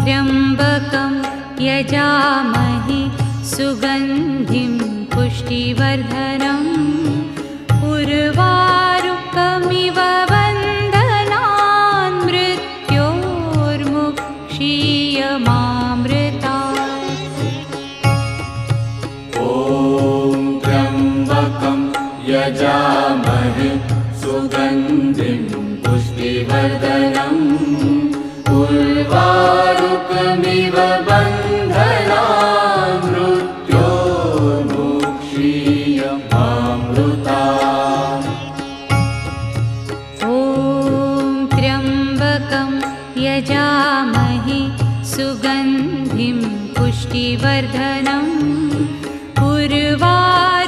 त्र्यम्बकं यजामहे सुगन्धिं पुष्टिवर्धनम् उर्वारुकमिव बन्धनान् मृत्योर्मुक्षीयमामृतात्। ॐ त्र्यम्बकं यजामहे सुगन्धिं पुष्टिवर्धनम् उर्वारुकमिव बन्धनान् मृत्योर्मुक्षीयमामृतात्। ॐ त्र्यम्बकं यजामहे सुगन्धिं पुष्टिवर्धनम् उर्वारुकमिव